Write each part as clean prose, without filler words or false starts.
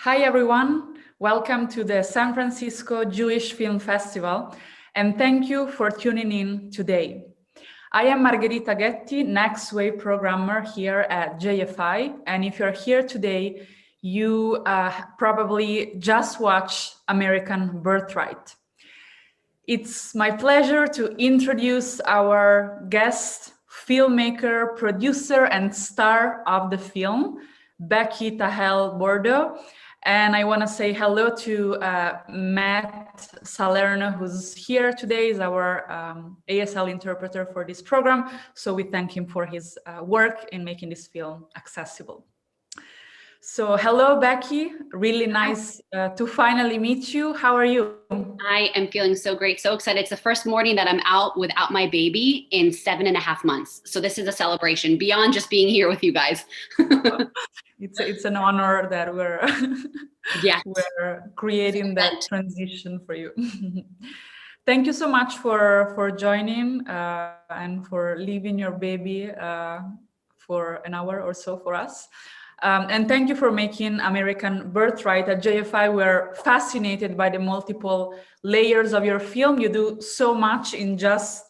Hi, everyone. Welcome to the San Francisco Jewish Film Festival, and thank you for tuning in today. I am Margherita Ghetti, Next Wave programmer here at JFI, and if you're here today, you probably just watched American Birthright. It's my pleasure to introduce our guest, filmmaker, producer, and star of the film, Becky Tahel Bordeaux. And I want to say hello to Matt Salerno, who's here today, is our ASL interpreter for this program. So we thank him for his work in making this film accessible. So hello, Becky. Really nice to finally meet you. How are you? I am feeling so great, so excited. It's the first morning that I'm out without my baby in 7.5 months. So this is a celebration beyond just being here with you guys. It's an honor that we're creating that transition for you. Thank you so much for joining and for leaving your baby for an hour or so for us. And thank you for making American Birthright. At JFI, we're fascinated by the multiple layers of your film. You do so much in just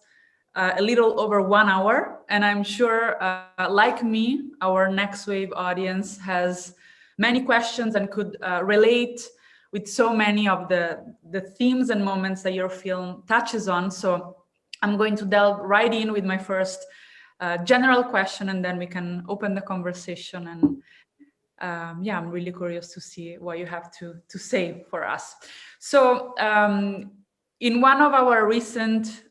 a little over 1 hour. And I'm sure, like me, our Next Wave audience has many questions and could relate with so many of the themes and moments that your film touches on. So I'm going to delve right in with my first general question, and then we can open the conversation. And I'm really curious to see what you have to say for us. So in one of our recent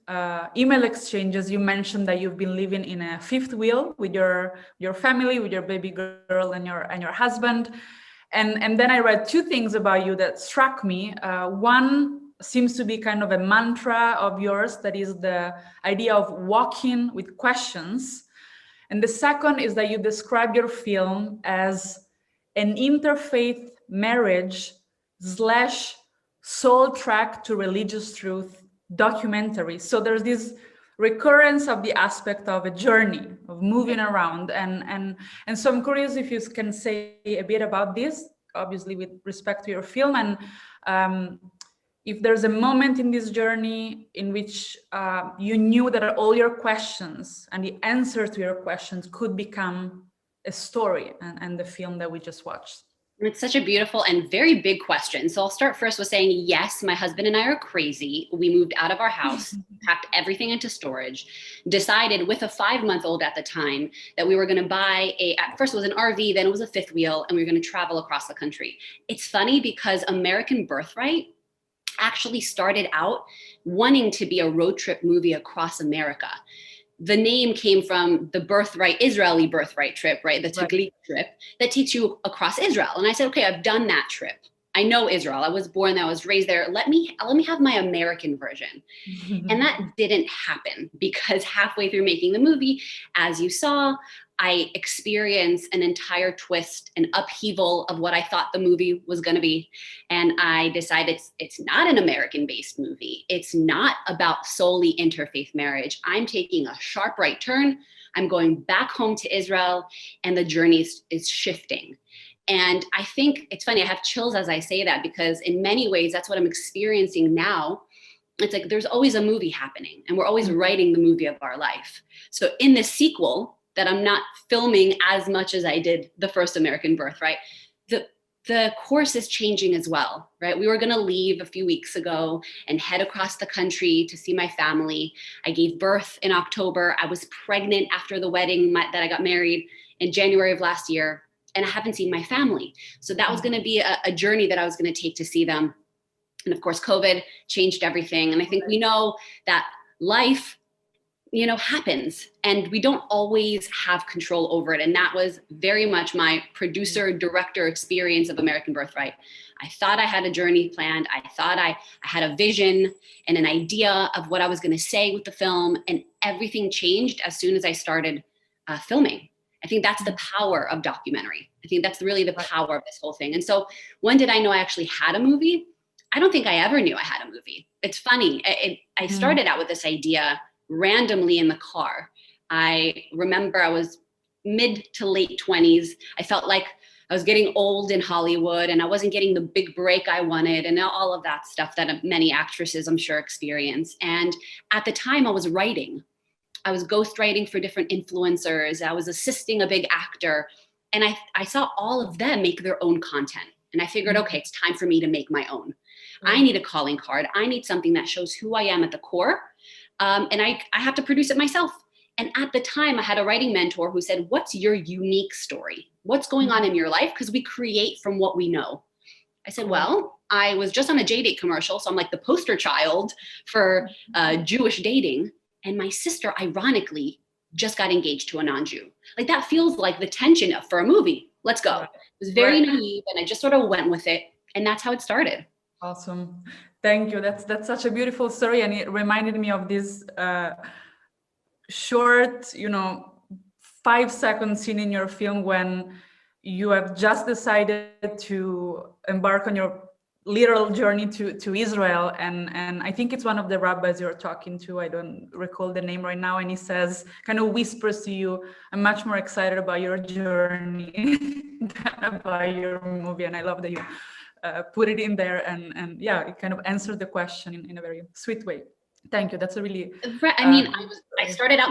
email exchanges, you mentioned that you've been living in a fifth wheel with your family, with your baby girl and your husband. And then I read two things about you that struck me. One seems to be kind of a mantra of yours, that is the idea of walking with questions. And the second is that you describe your film as an interfaith marriage / soul track to religious truth documentary. So there's this recurrence of the aspect of a journey, of moving around. And so I'm curious if you can say a bit about this, obviously with respect to your film, and if there's a moment in this journey in which you knew that all your questions and the answer to your questions could become a story and the film that we just watched. It's such a beautiful and very big question. So I'll start first with saying, yes, my husband and I are crazy. We moved out of our house, packed everything into storage, decided with a 5-month-old at the time that we were going to buy at first it was an RV, then it was a fifth wheel, and we were going to travel across the country. It's funny because American Birthright actually started out wanting to be a road trip movie across America. The name came from the Birthright, Israeli Birthright trip, right? The Taglit trip that takes you across Israel. And I said, okay, I've done that trip. I know Israel. I was born there. I was raised there. Let me have my American version. And that didn't happen because halfway through making the movie, as you saw, I experienced an entire twist, an upheaval of what I thought the movie was going to be. And I decided it's not an American-based movie. It's not about solely interfaith marriage. I'm taking a sharp right turn. I'm going back home to Israel, and the journey is shifting. And I think it's funny, I have chills as I say that, because in many ways, that's what I'm experiencing now. It's like there's always a movie happening, and we're always writing the movie of our life. So in the sequel, that I'm not filming as much as I did the first American Birthright, the course is changing as well, right? We were going to leave a few weeks ago and head across the country to see my family. I gave birth in October. I was pregnant after the wedding that I got married in January of last year, and I haven't seen my family. So that was going to be a journey that I was going to take to see them. And of course, COVID changed everything. And I think we know that life happens, and we don't always have control over it. And that was very much my producer director experience of American Birthright. I thought I had a journey planned. I thought I had a vision and an idea of what I was going to say with the film, and everything changed as soon as I started filming. I think that's the power of documentary. I think that's really the power of this whole thing. And so when did I know I actually had a movie? I don't think I ever knew I had a movie. It's funny. I started out with this idea randomly in the car. I remember I was mid to late 20s. I felt like I was getting old in Hollywood and I wasn't getting the big break I wanted and all of that stuff that many actresses I'm sure experience. And at the time I was writing. I was ghostwriting for different influencers. I was assisting a big actor. And I saw all of them make their own content. And I figured, okay, it's time for me to make my own. I need a calling card. I need something that shows who I am at the core. And I have to produce it myself. And at the time, I had a writing mentor who said, what's your unique story? What's going on in your life? Because we create from what we know. I said, well, I was just on a J-Date commercial. So I'm like the poster child for Jewish dating. And my sister, ironically, just got engaged to a non-Jew. Like that feels like the tension for a movie. Let's go. It was very naive and I just sort of went with it. And that's how it started. Awesome. Thank you. That's such a beautiful story. And it reminded me of this short, 5-second scene in your film when you have just decided to embark on your literal journey to Israel. And I think it's one of the rabbis you're talking to. I don't recall the name right now. And he says, kind of whispers to you, I'm much more excited about your journey than about your movie. And I love that you put it in there. And yeah, it kind of answered the question in a very sweet way. Thank you. That's a really... I started out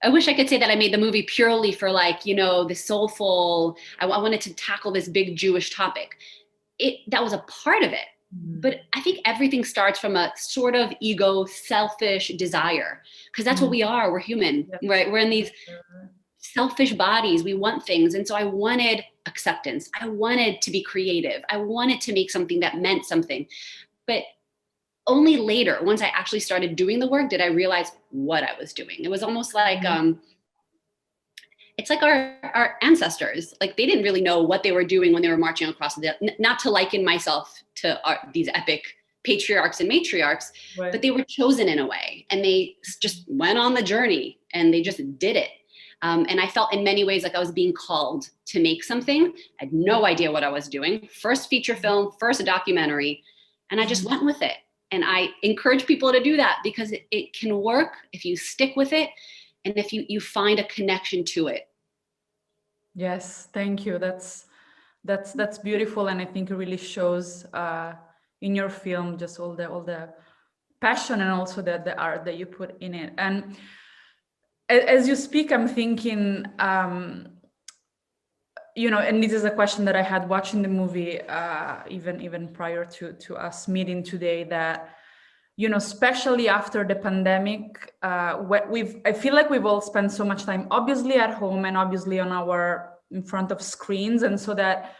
I wish I could say that I made the movie purely for the soulful, I wanted to tackle this big Jewish topic. That was a part of it. But I think everything starts from a sort of ego, selfish desire, because that's what we are. We're human, right? We're in these selfish bodies. We want things. And so I wanted acceptance. I wanted to be creative. I wanted to make something that meant something. But only later, once I actually started doing the work, did I realize what I was doing. It was almost like, it's like our ancestors, like they didn't really know what they were doing when they were marching across not to liken myself to these epic patriarchs and matriarchs, but they were chosen in a way and they just went on the journey and they just did it. And I felt in many ways like I was being called to make something. I had no idea what I was doing. First feature film, first documentary, and I just went with it. And I encourage people to do that because it can work if you stick with it and if you find a connection to it. Yes, thank you. That's beautiful, and I think it really shows in your film just all the passion and also the art that you put in it. And as you speak, I'm thinking, and this is a question that I had watching the movie, even prior to us meeting today, that, especially after the pandemic, I feel like we've all spent so much time, obviously at home and obviously in front of screens. And so that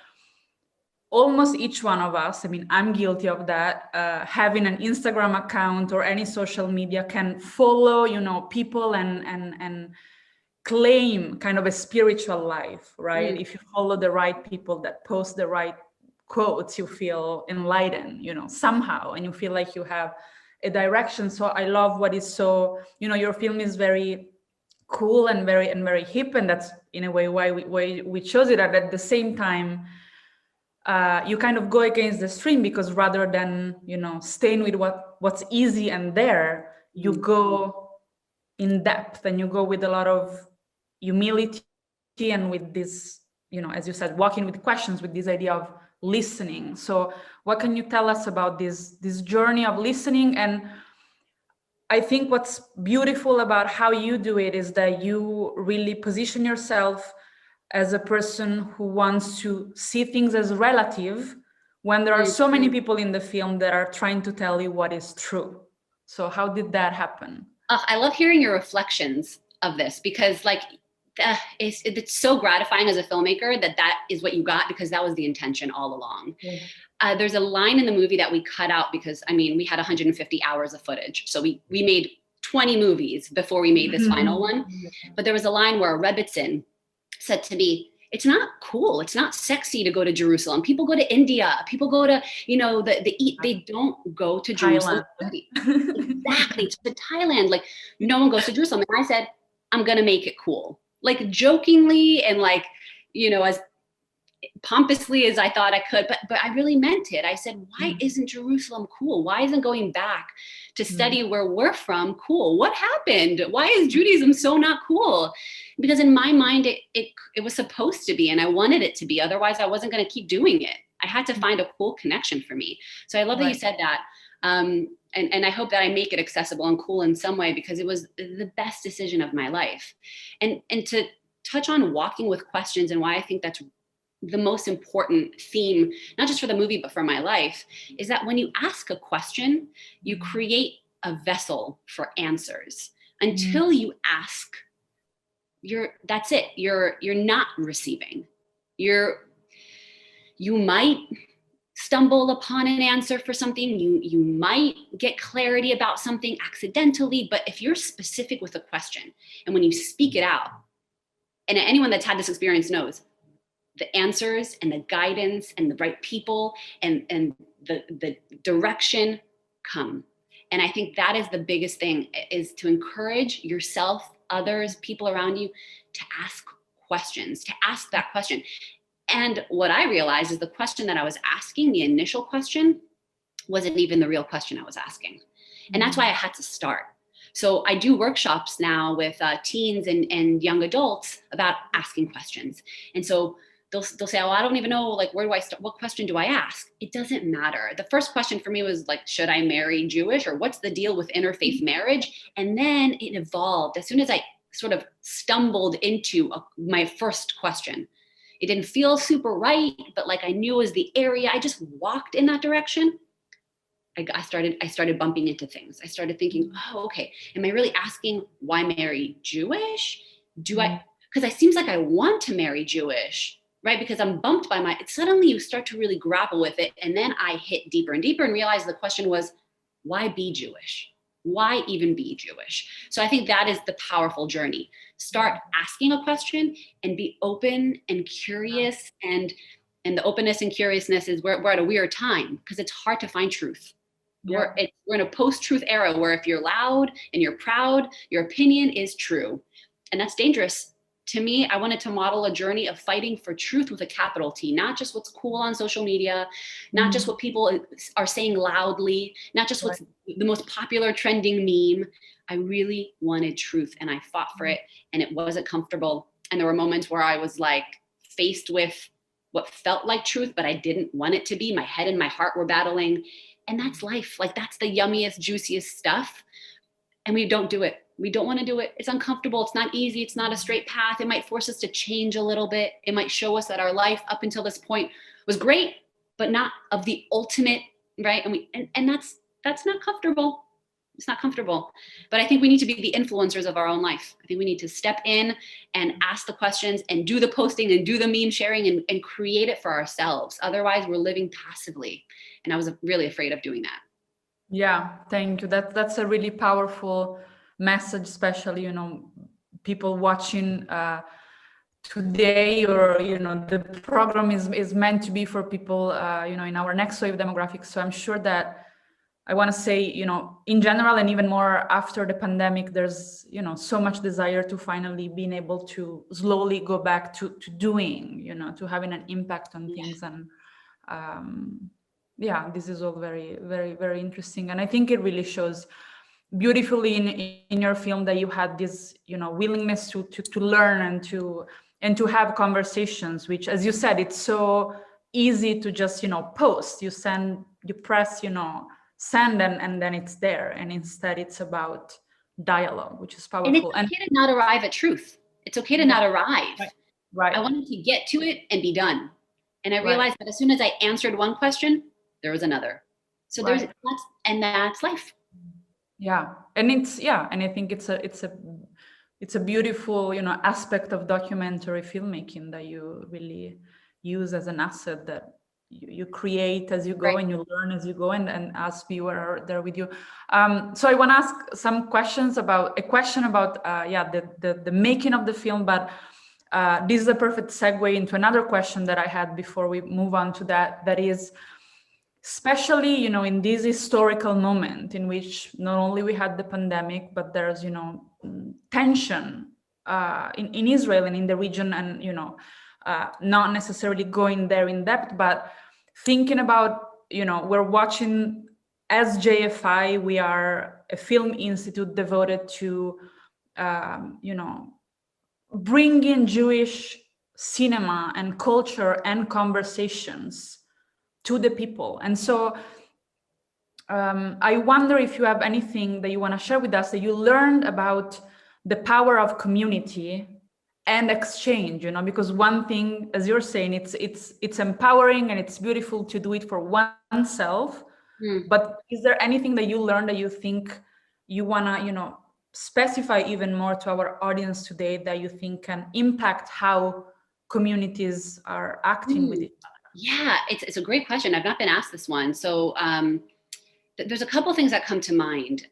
almost each one of us, I'm guilty of that, having an Instagram account or any social media can follow, people and claim kind of a spiritual life, right? If you follow the right people that post the right quotes, you feel enlightened, somehow, and you feel like you have a direction. So I love what is so, your film is very cool and very hip, and that's in a way why we chose it. And at the same time, you kind of go against the stream, because rather than staying with what's easy and there, you go in depth and you go with a lot of humility and with this, as you said, walking with questions, with this idea of listening. So what can you tell us about this journey of listening? And I think what's beautiful about how you do it is that you really position yourself as a person who wants to see things as relative when there are so many people in the film that are trying to tell you what is true. So how did that happen? I love hearing your reflections of this, because it's so gratifying as a filmmaker that is what you got, because that was the intention all along. There's a line in the movie that we cut out because, we had 150 hours of footage. So we made 20 movies before we made this final one. But there was a line where Rebbitzin said to me, it's not cool. It's not sexy to go to Jerusalem. People go to India. People go to, they don't go to Jerusalem. Exactly, to Thailand. Like, no one goes to Jerusalem. And I said, I'm going to make it cool. Like jokingly and as pompously as I thought I could, but I really meant it. I said, why isn't Jerusalem cool? Why isn't going back to study where we're from cool? What happened? Why is Judaism so not cool? Because in my mind, it was supposed to be, and I wanted it to be. Otherwise, I wasn't going to keep doing it. I had to find a cool connection for me. So I love that you said that. And I hope that I make it accessible and cool in some way, because it was the best decision of my life. And to touch on walking with questions and why I think that's the most important theme, not just for the movie, but for my life, is that when you ask a question, you create a vessel for answers. Until you ask, that's it. You're not receiving. You might stumble upon an answer for something. You might get clarity about something accidentally, but if you're specific with a question, and when you speak it out, and anyone that's had this experience knows, the answers and the guidance and the right people and the direction come. And I think that is the biggest thing, is to encourage yourself, others, people around you, to ask questions, to ask that question. And what I realized is the question that I was asking, the initial question, wasn't even the real question I was asking. And that's why I had to start. So I do workshops now with teens and young adults about asking questions. And so they'll say, oh, I don't even know, like, where do I start? What question do I ask? It doesn't matter. The first question for me was like, should I marry Jewish, or what's the deal with interfaith marriage? And then it evolved. As soon as I sort of stumbled into my first question, it didn't feel super right, but like I knew it was the area. I just walked in that direction. I started bumping into things. I started thinking, oh, okay, am I really asking why marry Jewish? Because it seems like I want to marry Jewish, right? Because I'm bumped by suddenly you start to really grapple with it. And then I hit deeper and deeper and realized the question was, why be Jewish? Why even be Jewish? So I think that is the powerful journey. Start asking a question and be open and curious. And the openness and curiousness is we're at a weird time, because it's hard to find truth. We're in a post-truth era where if you're loud and you're proud, your opinion is true. And that's dangerous. To me, I wanted to model a journey of fighting for truth with a capital T, not just what's cool on social media, not just what people are saying loudly, not just what's the most popular trending meme. I really wanted truth, and I fought for it, and it wasn't comfortable. And there were moments where I was like faced with what felt like truth, but I didn't want it to be. My head and my heart were battling. And that's life. Like, that's the yummiest, juiciest stuff. And we don't do it. We don't want to do it. It's uncomfortable. It's not easy. It's not a straight path. It might force us to change a little bit. It might show us that our life up until this point was great, but not of the ultimate, right? And that's not comfortable. It's not comfortable. But I think we need to be the influencers of our own life. I think we need to step in and ask the questions and do the posting and do the meme sharing and create it for ourselves. Otherwise, we're living passively. And I was really afraid of doing that. Yeah, thank you. That's a really powerful message, especially, people watching today, or, the program is meant to be for people, in our next wave demographics. So I'm sure that I want to say, in general, and even more after the pandemic, there's, so much desire to finally being able to slowly go back to doing, to having an impact on things. And this is all very, very, very interesting. And I think it really shows beautifully in your film that you had this, willingness to learn and to have conversations, which, as you said, it's so easy to just, post, you press, send, and then it's there. And instead it's about dialogue, which is powerful. And it's okay to not arrive at truth. It's okay to not arrive. Right. I wanted to get to it and be done. And I realized that as soon as I answered one question, there was another. So that's life. Yeah. And and I think it's a beautiful, aspect of documentary filmmaking that you really use as an asset that you create as you go, and you learn as you go, and as viewers are there with you. So I want to ask some questions about the making of the film, but this is a perfect segue into another question that I had before we move on to that. That is, especially, in this historical moment in which not only we had the pandemic, but there's, tension in Israel and in the region, and, not necessarily going there in depth, but thinking about, we're watching, as JFI, we are a film institute devoted to, bringing Jewish cinema and culture and conversations to the people. And so I wonder if you have anything that you want to share with us that you learned about the power of community and exchange, because one thing, as you're saying, it's empowering and it's beautiful to do it for oneself. But is there anything that you learned that you think you want to, specify even more to our audience today that you think can impact how communities are acting with it? Yeah, it's a great question. I've not been asked this one. So there's a couple things that come to mind.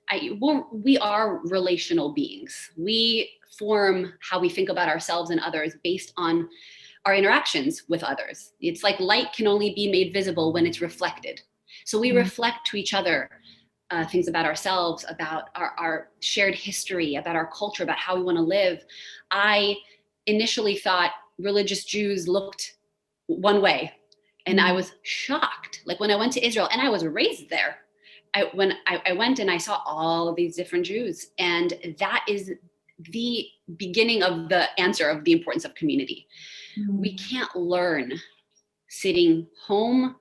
We are relational beings. We form how we think about ourselves and others based on our interactions with others. It's like light can only be made visible when it's reflected. So we reflect to each other things about ourselves, about our shared history, about our culture, about how we want to live. I initially thought religious Jews looked one way, and I was shocked. Like when I went to Israel, and I was raised there, when I went and I saw all of these different Jews, and that is the beginning of the answer of the importance of community. We can't learn sitting home.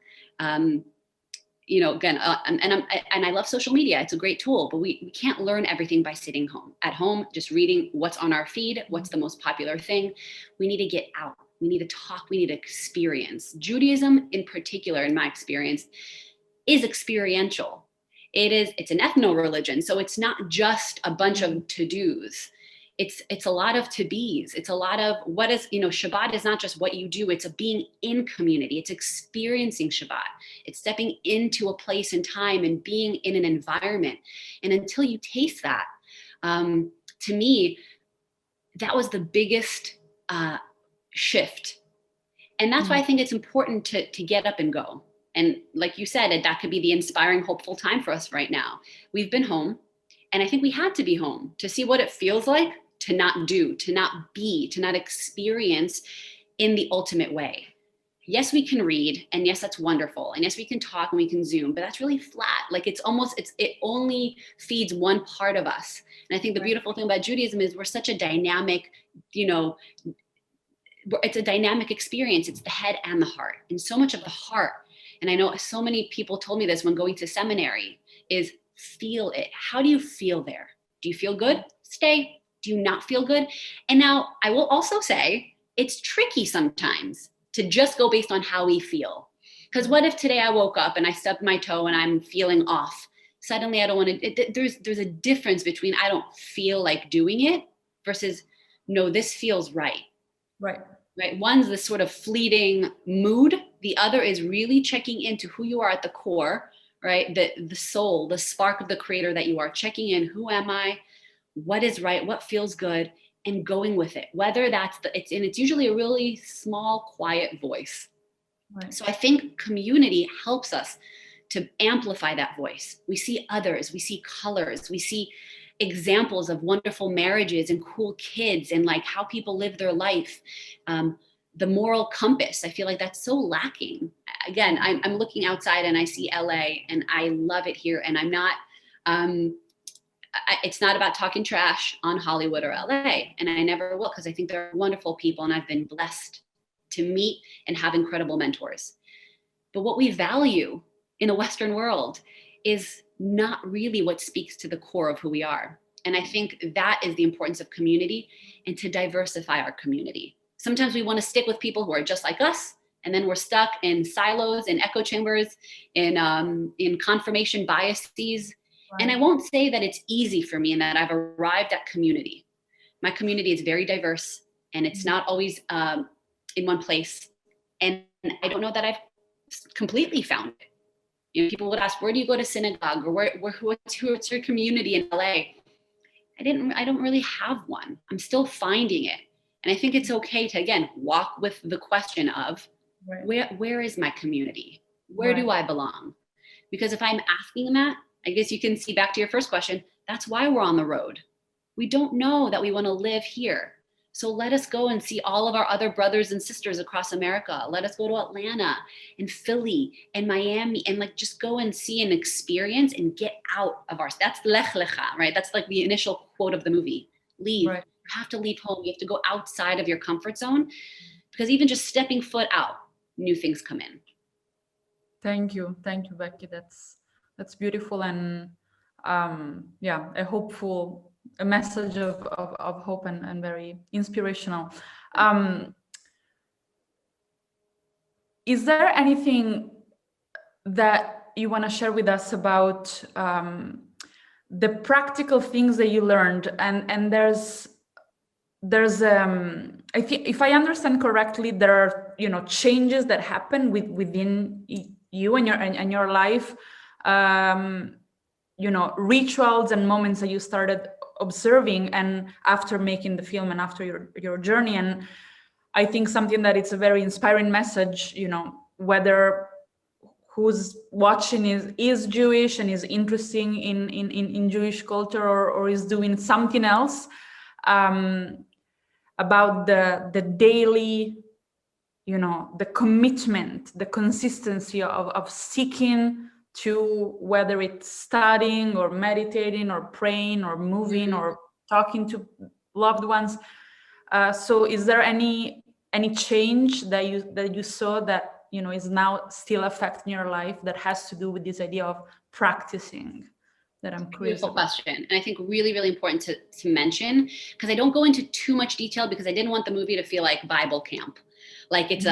Again, and I love social media. It's a great tool, but we can't learn everything by sitting home. At home, just reading what's on our feed, what's the most popular thing. We need to get out. We need to talk. We need to experience. Judaism, in particular, in my experience, is experiential. It's an ethno religion, so it's not just a bunch of to-dos. It's a lot of to-bes. It's a lot of what is, Shabbat is not just what you do. It's a being in community. It's experiencing Shabbat. It's stepping into a place and time and being in an environment. And until you taste that, to me, that was the biggest shift. And that's why I think it's important to get up and go. And like you said, that could be the inspiring, hopeful time for us right now. We've been home, and I think we had to be home to see what it feels like to not do, to not be, to not experience in the ultimate way. Yes, we can read, and yes, that's wonderful. And yes, we can talk and we can Zoom, but that's really flat. Like it only feeds one part of us. And I think the beautiful thing about Judaism is we're such a dynamic, it's a dynamic experience. It's the head and the heart. And so much of the heart, and I know so many people told me this when going to seminary, is feel it. How do you feel there? Do you feel good? Stay. Do you not feel good? And now I will also say it's tricky sometimes to just go based on how we feel. Because what if today I woke up and I stubbed my toe and I'm feeling off? Suddenly I don't want to, there's a difference between I don't feel like doing it versus no, this feels right. Right. One's this sort of fleeting mood. The other is really checking into who you are at the core, right? The soul, the spark of the creator that you are, checking in. Who am I? What is right? What feels good? And going with it. Whether it's usually a really small, quiet voice. Right. So I think community helps us to amplify that voice. We see others, we see colors, we see examples of wonderful marriages and cool kids and like how people live their life. The moral compass, I feel like that's so lacking. Again, I'm looking outside and I see LA and I love it here. And I'm not, it's not about talking trash on Hollywood or LA. And I never will, because I think they're wonderful people and I've been blessed to meet and have incredible mentors. But what we value in the Western world is not really what speaks to the core of who we are. And I think that is the importance of community and to diversify our community. Sometimes we want to stick with people who are just like us, and then we're stuck in silos, in echo chambers, in confirmation biases. Right. And I won't say that it's easy for me and that I've arrived at community. My community is very diverse and it's not always in one place. And I don't know that I've completely found it. People would ask, where do you go to synagogue, or what's your community in LA? I don't really have one. I'm still finding it. And I think it's okay to, again, walk with the question of where is my community? Where do I belong? Because if I'm asking that, I guess you can see back to your first question, that's why we're on the road. We don't know that we want to live here. So let us go and see all of our other brothers and sisters across America. Let us go to Atlanta and Philly and Miami and like just go and see and experience and get out of our, that's lech lecha, right? That's like the initial quote of the movie. Leave. Right. You have to leave home. You have to go outside of your comfort zone, because even just stepping foot out, new things come in. Thank you, Becky. That's beautiful, and yeah, a message of hope and very inspirational. Is there anything that you want to share with us about the practical things that you learned? And there's I think, if I understand correctly, there are changes that happen within you and your life, rituals and moments that you started observing and after making the film and after your journey. And I think something that it's a very inspiring message, whether who's watching is Jewish and is interested in Jewish culture or is doing something else, about the daily, the commitment, the consistency of seeking to, whether it's studying or meditating or praying or moving or talking to loved ones. So is there any change that you saw that is now still affecting your life that has to do with this idea of practicing? That I'm curious Beautiful about. question. And I think really, really important to mention, because I don't go into too much detail because I didn't want the movie to feel like Bible camp. Like it's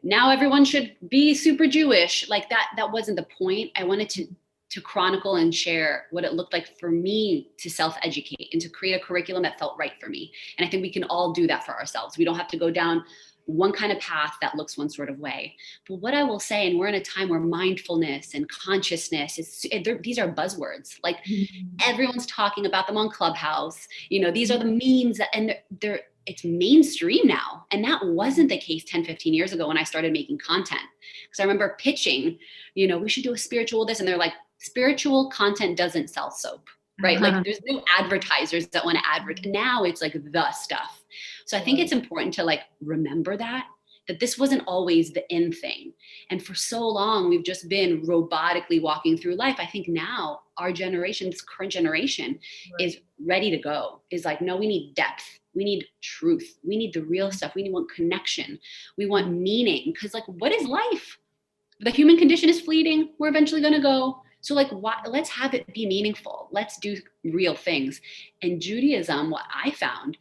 now everyone should be super Jewish. Like that wasn't the point. I wanted to chronicle and share what it looked like for me to self-educate and to create a curriculum that felt right for me. And I think we can all do that for ourselves. We don't have to go down one kind of path that looks one sort of way. But what I will say, and we're in a time where mindfulness and consciousness these are buzzwords. Like everyone's talking about them on Clubhouse. These are the memes and it's mainstream now. And that wasn't the case 10, 15 years ago when I started making content. Because I remember pitching, we should do a spiritual this. And they're like, spiritual content doesn't sell soap, right? Like there's no advertisers that want to advertise. Now it's like the stuff. So I think it's important to like remember that this wasn't always the in thing. And for so long, we've just been robotically walking through life. I think now our generation, this current generation, is ready to go. Is like, no, we need depth. We need truth. We need the real stuff. We want connection. We want meaning. Because like, what is life? The human condition is fleeting. We're eventually going to go. So like, let's have it be meaningful. Let's do real things. And Judaism, what I found,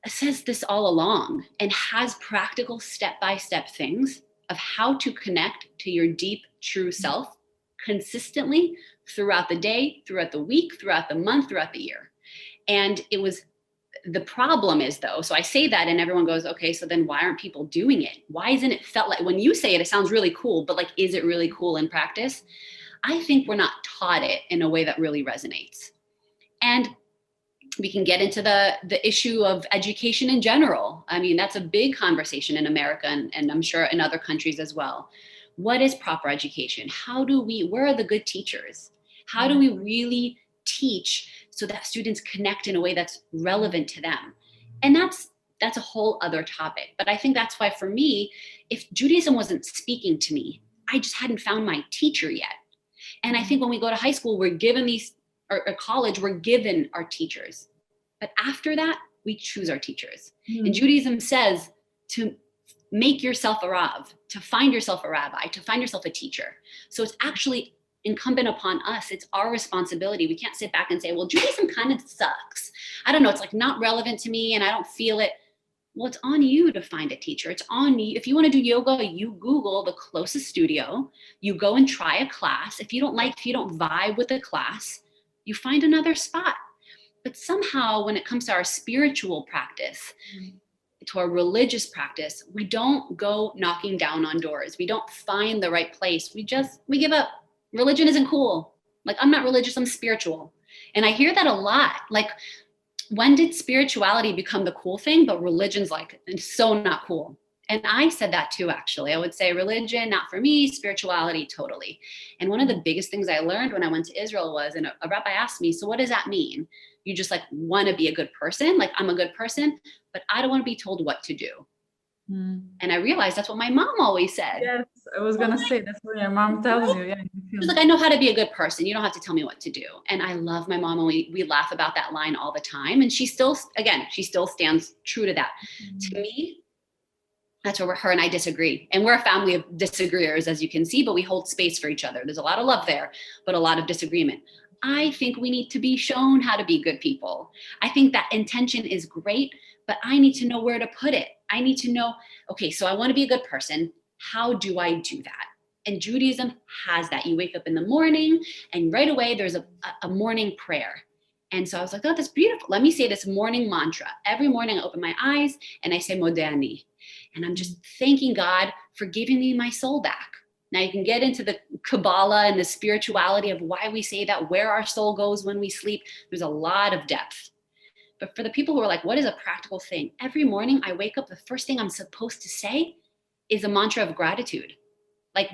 says this all along and has practical step-by-step things of how to connect to your deep, true self consistently throughout the day, throughout the week, throughout the month, throughout the year. And the problem is though, so I say that and everyone goes, okay, so then why aren't people doing it? Why isn't it felt like, when you say it, it sounds really cool, but like, is it really cool in practice? I think we're not taught it in a way that really resonates. And we can get into the issue of education in general. I mean, that's a big conversation in America and I'm sure in other countries as well. What is proper education? Where are the good teachers? How do we really teach so that students connect in a way that's relevant to them? And that's a whole other topic. But I think that's why for me, if Judaism wasn't speaking to me, I just hadn't found my teacher yet. And I think when we go to high school, we're given or college, we're given our teachers. But after that, we choose our teachers. And Judaism says to make yourself a Rav, to find yourself a rabbi, to find yourself a teacher. So it's actually incumbent upon us. It's our responsibility. We can't sit back and say, well, Judaism kind of sucks. I don't know. It's like not relevant to me and I don't feel it. Well, it's on you to find a teacher. It's on you. If you want to do yoga, you Google the closest studio. You go and try a class. If you don't vibe with the class, you find another spot. But somehow when it comes to our spiritual practice, to our religious practice, we don't go knocking down on doors. We don't find the right place. We give up. Religion isn't cool. Like, I'm not religious, I'm spiritual. And I hear that a lot. Like, when did spirituality become the cool thing? But religion's like, it's so not cool. And I said that too, actually. I would say religion, not for me, spirituality, totally. And one of the biggest things I learned when I went to Israel was, and a rabbi asked me, so what does that mean? You just like want to be a good person? Like, I'm a good person, but I don't want to be told what to do. And I realized that's what my mom always said. Yes, I was going to say, that's what your mom tells you. Yeah. She's like, I know how to be a good person. You don't have to tell me what to do. And I love my mom, and we laugh about that line all the time. And she still stands true to that. To me, that's where her and I disagree. And we're a family of disagreeers, as you can see, but we hold space for each other. There's a lot of love there, but a lot of disagreement. I think we need to be shown how to be good people. I think that intention is great, but I need to know where to put it. I need to know, okay, so I want to be a good person. How do I do that? And Judaism has that. You wake up in the morning and right away there's a morning prayer. And so I was like, oh, that's beautiful. Let me say this morning mantra. Every morning I open my eyes and I say Modani. And I'm just thanking God for giving me my soul back. Now you can get into the Kabbalah and the spirituality of why we say that, where our soul goes when we sleep. There's a lot of depth. But for the people who are like, what is a practical thing? Every morning I wake up, the first thing I'm supposed to say is a mantra of gratitude. Like,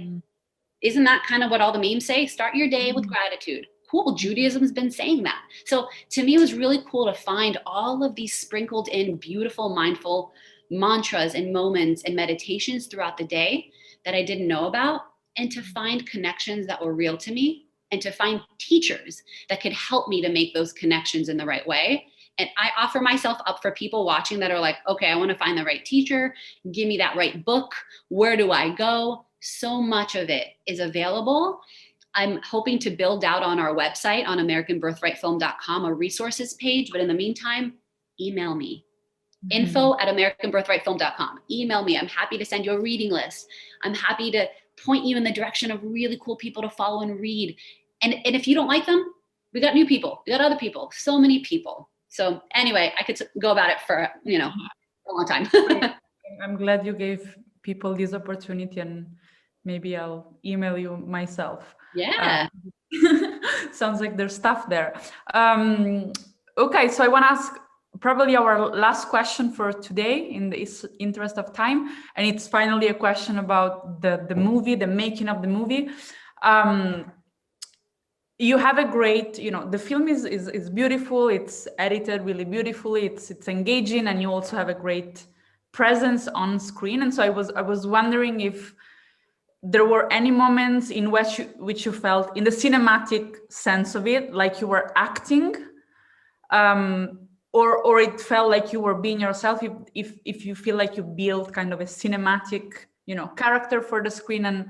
isn't that kind of what all the memes say? Start your day with gratitude. Cool, Judaism's been saying that. So to me, it was really cool to find all of these sprinkled in beautiful, mindful mantras and moments and meditations throughout the day that I didn't know about, and to find connections that were real to me, and to find teachers that could help me to make those connections in the right way. And I offer myself up for people watching that are like, okay, I want to find the right teacher. Give me that right book. Where do I go? So much of it is available. I'm hoping to build out on our website on AmericanBirthrightFilm.com a resources page. But in the meantime, email me. info@AmericanBirthrightFilm.com. Email me. I'm happy to send you a reading list. I'm happy to point you in the direction of really cool people to follow and read. And if you don't like them, we got new people. We got other people. So many people. So anyway, I could go about it for, a long time. I'm glad you gave people this opportunity, and maybe I'll email you myself. Yeah. Sounds like there's stuff there. Okay, so I want to ask probably our last question for today in the interest of time. And it's finally a question about the movie, the making of the movie. You have a great, the film is beautiful. It's edited really beautifully. It's engaging, and you also have a great presence on screen. And so I was wondering if there were any moments in which you felt, in the cinematic sense of it, like you were acting, or it felt like you were being yourself. If you feel like you built kind of a cinematic, character for the screen, and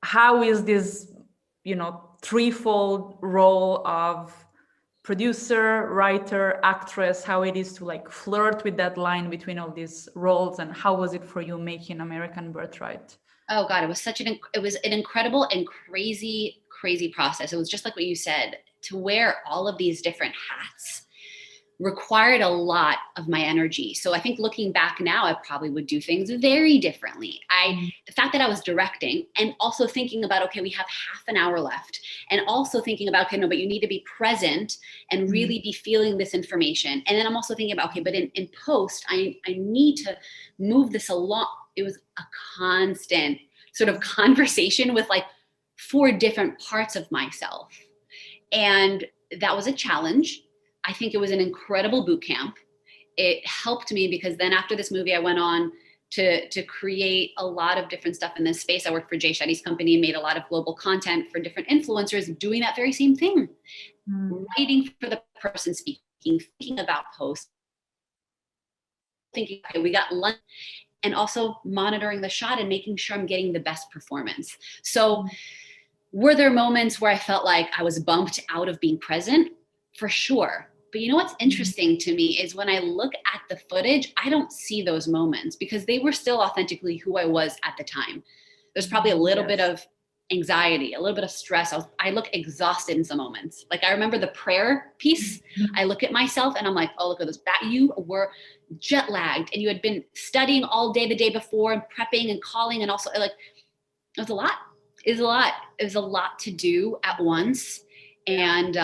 how is this, threefold role of producer, writer, actress, how it is to like flirt with that line between all these roles, and how was it for you making American Birthright? Oh God, it was an incredible and crazy process. It was just like what you said, to wear all of these different hats required a lot of my energy. So I think looking back now, I probably would do things very differently. The fact that I was directing and also thinking about, okay, we have half an hour left, and also thinking about, okay, no, but you need to be present and really be feeling this information. And then I'm also thinking about, okay, but in post, I need to move this along. It was a constant sort of conversation with like 4 different parts of myself. And that was a challenge. I think it was an incredible boot camp. It helped me because then after this movie, I went on to create a lot of different stuff in this space. I worked for Jay Shetty's company and made a lot of global content for different influencers doing that very same thing. Writing for the person speaking, thinking about posts, thinking, okay, we got lunch, and also monitoring the shot and making sure I'm getting the best performance. So were there moments where I felt like I was bumped out of being present? For sure. But you know what's interesting to me is when I look at the footage, I don't see those moments because they were still authentically who I was at the time. There's probably a little bit of anxiety, a little bit of stress. I look exhausted in some moments. Like I remember the prayer piece. I look at myself and I'm like, oh, look at this. You were jet lagged and you had been studying all day the day before and prepping and calling, and also like it was a lot. It was a lot to do at once. And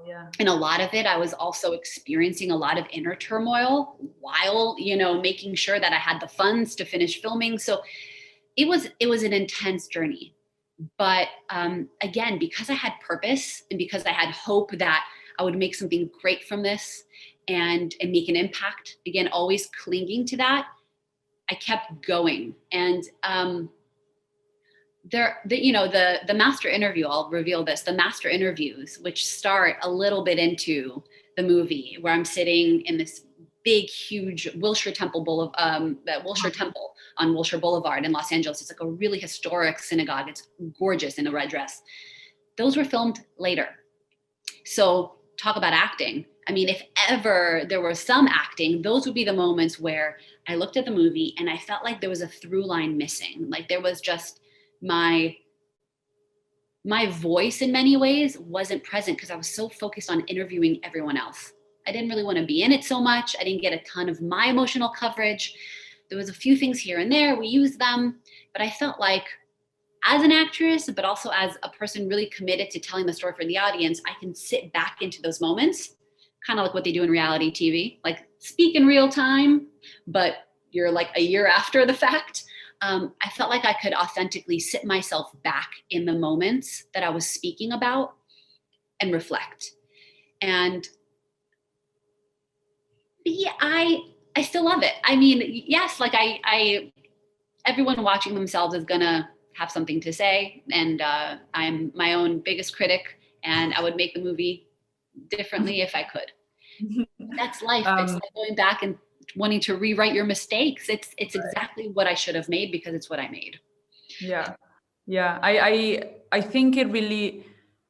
yeah. And a lot of it, I was also experiencing a lot of inner turmoil while, making sure that I had the funds to finish filming. So it was an intense journey. But again, because I had purpose and because I had hope that I would make something great from this and make an impact, again, always clinging to that, I kept going. And the master interview, I'll reveal this, the master interviews, which start a little bit into the movie, where I'm sitting in this big, huge Wilshire Temple Temple on Wilshire Boulevard in Los Angeles. It's like a really historic synagogue. It's gorgeous in a red dress. Those were filmed later. So talk about acting. I mean, if ever there was some acting, those would be the moments where I looked at the movie and I felt like there was a through line missing. Like there was just my voice in many ways wasn't present because I was so focused on interviewing everyone else. I didn't really want to be in it so much. I didn't get a ton of my emotional coverage. There was a few things here and there. We used them, but I felt like as an actress, but also as a person really committed to telling the story for the audience, I can sit back into those moments, kind of like what they do in reality TV, like speak in real time, but you're like a year after the fact. I felt like I could authentically sit myself back in the moments that I was speaking about and reflect. And yeah, I still love it. I mean, yes, like everyone watching themselves is gonna have something to say, and I'm my own biggest critic, and I would make the movie differently if I could. That's life. It's like going back and wanting to rewrite your mistakes. It's exactly what I should have made because it's what I made. Yeah. I think it really,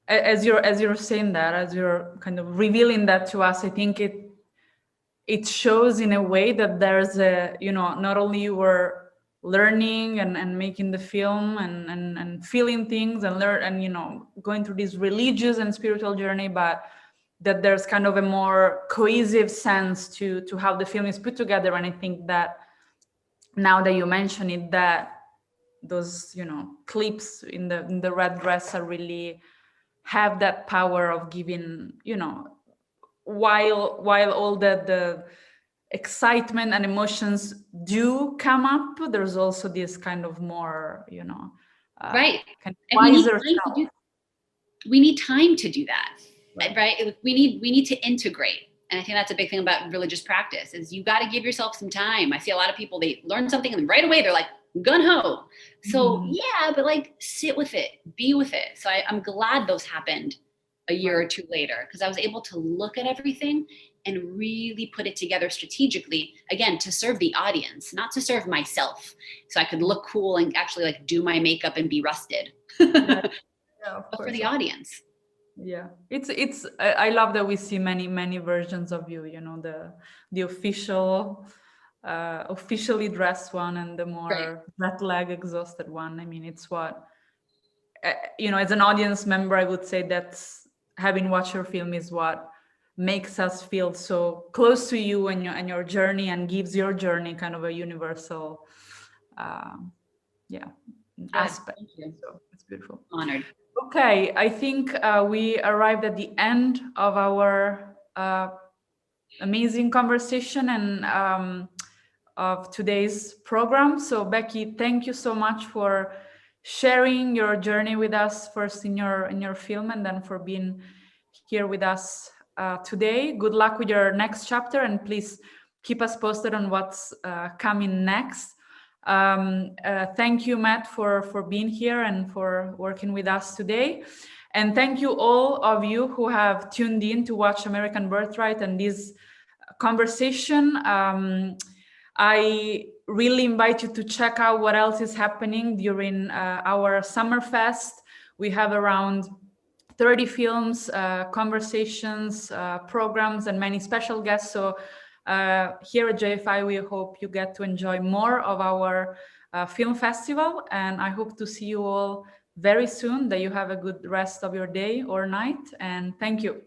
as you're saying that, as you're kind of revealing that to us, I think it shows in a way that there's a, not only you were learning and making the film and feeling things and going through this religious and spiritual journey, but that there's kind of a more cohesive sense to how the film is put together. And I think that now that you mention it, that those clips in the red dress are really have that power of giving, while all the excitement and emotions do come up, there's also this kind of more right, kind of and wiser we need time to do that. right. We need to integrate. And I think that's a big thing about religious practice is you got to give yourself some time. I see a lot of people, they learn something and right away they're like gun-ho. So yeah, but like sit with it, be with it. So I'm glad those happened a year or two later, because I was able to look at everything and really put it together strategically, again, to serve the audience, not to serve myself. So I could look cool and actually like do my makeup and be rusted, yeah, but for the audience. Yeah, it's I love that we see many versions of you, the official officially dressed one and the more jet lag exhausted one. I mean, it's what as an audience member, I would say that's having watched your film is what makes us feel so close to you and your journey, and gives your journey kind of a universal aspect. Thank you. So it's beautiful. Honored. Okay, I think we arrived at the end of our amazing conversation and of today's program. So Becky, thank you so much for sharing your journey with us, first in your film and then for being here with us today. Good luck with your next chapter, and please keep us posted on what's coming next. Thank you, Matt, for being here and for working with us today. And thank you all of you who have tuned in to watch American Birthright and this conversation. I really invite you to check out what else is happening during our Summer Fest. We have around 30 films, conversations, programs, and many special guests. So here at JFI, we hope you get to enjoy more of our film festival. And I hope to see you all very soon, that you have a good rest of your day or night. And thank you.